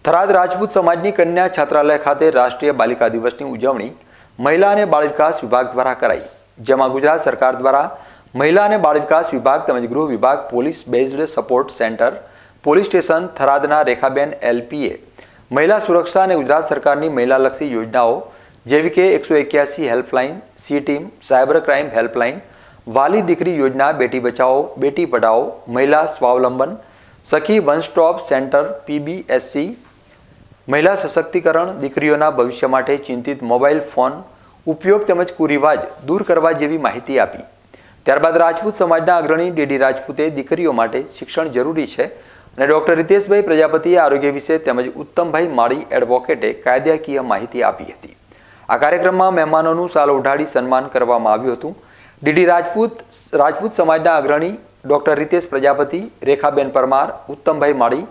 થરાદ રાજપૂત સમાજની કન્યા છાત્રાલય ખાતે રાષ્ટ્રીય બાલિકા દિવસની ઉજવણી મહિલા અને બાળ વિકાસ વિભાગ દ્વારા કરાઈ, જેમાં ગુજરાત સરકાર દ્વારા મહિલા અને બાળ વિકાસ વિભાગ તેમજ ગૃહ વિભાગ, police based support center, police station થરાદના રેખાબેન એલપીએ મહિલા સુરક્ષા અને ગુજરાત સરકારની મહિલાલક્ષી યોજનાઓ જેવી કે 181 helpline, C team, cyber crime helpline, વાલી દીકરી યોજના, બેટી બચાવો બેટી પઢાઓ, મહિલા સ્વાવલંબન, સખી વન સ્ટોપ સેન્ટર પીબીએસસી, મહિલા સશક્તિકરણ, દીકરીઓના ભવિષ્ય માટે ચિંતિત મોબાઈલ ફોન ઉપયોગ તેમજ કુરિવાજ દૂર કરવા જેવી માહિતી આપી. ત્યારબાદ રાજપૂત સમાજના અગ્રણી ડીડી રાજપૂતે દીકરીઓ માટે શિક્ષણ જરૂરી છે અને ડોક્ટર રિતેશભાઈ પ્રજાપતિએ આરોગ્ય વિશે તેમજ ઉત્તમભાઈ માળી એડવોકેટે કાયદાકીય માહિતી આપી હતી. આ કાર્યક્રમમાં મહેમાનોનું શાલ ઓઢાડી સન્માન કરવામાં આવ્યું હતું. ડીડી રાજપૂત સમાજના અગ્રણી ડોક્ટર રિતેશ પ્રજાપતિ, રેખાબેન પરમાર, ઉત્તમભાઈ માળી,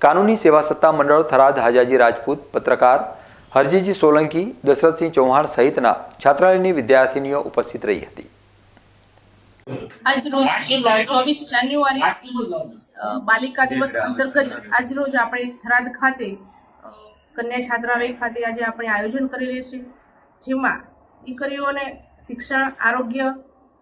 કાનૂની સેવા સત્તા મંડળ થરાદ હાજાજી રાજપૂત, પત્રકાર હરજીજી સોલંકી, દશરથસિંહ ચૌહાણ સહિતના છાત્રાલયની વિદ્યાર્થીનીઓ ઉપસ્થિત રહી હતી. આજરોજ 24 જાન્યુઆરી બાલિકા દિવસ અંતર્ગત આજરોજ આપણે થરાદ ખાતે કન્યા છાત્રાલય ખાતે આજે આપણે આયોજન કરેલું છે, જેમાં દીકરીઓને શિક્ષણ, આરોગ્ય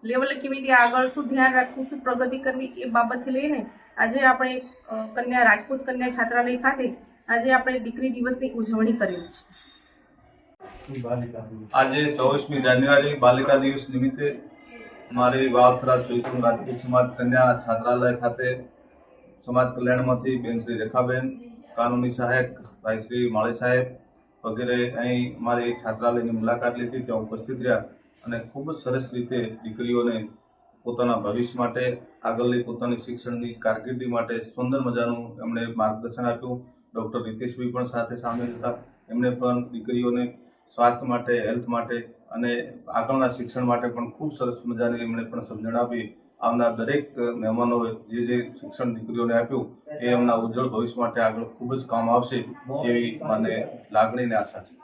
લેવલે કેવી રીતે આગળ શું ધ્યાન રાખવું, શું પ્રગતિ કરવી એ બાબતથી લઈને આજે આપણે રાજપૂત કન્યા છાત્રાલય ખાતે આજે આપણે દીકરી દિવસની ઉજવણી કરેલી છે. આજે 24મી જાન્યુઆરી બાલિકા દિવસ નિમિત્તે મારી વાવથરા સુઈતું રાજપૂત સમાજ કન્યા છાત્રાલય ખાતે સમાજ કલ્યાણમાંથી બેન શ્રી રેખાબેન, કાનૂની સહાયક ભાઈ શ્રી માળી સાહેબ વગેરે અહીં મારી છાત્રાલયની મુલાકાત લીધી, ત્યાં ઉપસ્થિત રહ્યા અને ખૂબ જ સરસ રીતે દીકરીઓને પોતાના ભવિષ્ય માટે, આગળની પોતાની શિક્ષણની કારકિર્દી માટે સુંદર મજાનું એમણે માર્ગદર્શન આપ્યું. ડૉક્ટર રિતેશભાઈ પણ સાથે સામેલ હતા. એમણે પણ દીકરીઓને સ્વાસ્થ્ય માટે, હેલ્થ માટે અને આગળના શિક્ષણ માટે પણ ખૂબ સરસ મજાની એમણે પણ સમજણ આપી. આવનાર દરેક મહેમાનોએ જે શિક્ષણ દીકરીઓને આપ્યું એ એમના ઉજ્જવળ ભવિષ્ય માટે આગળ ખૂબ જ કામ આવશે એવી મને લાગણી અને આશા છે.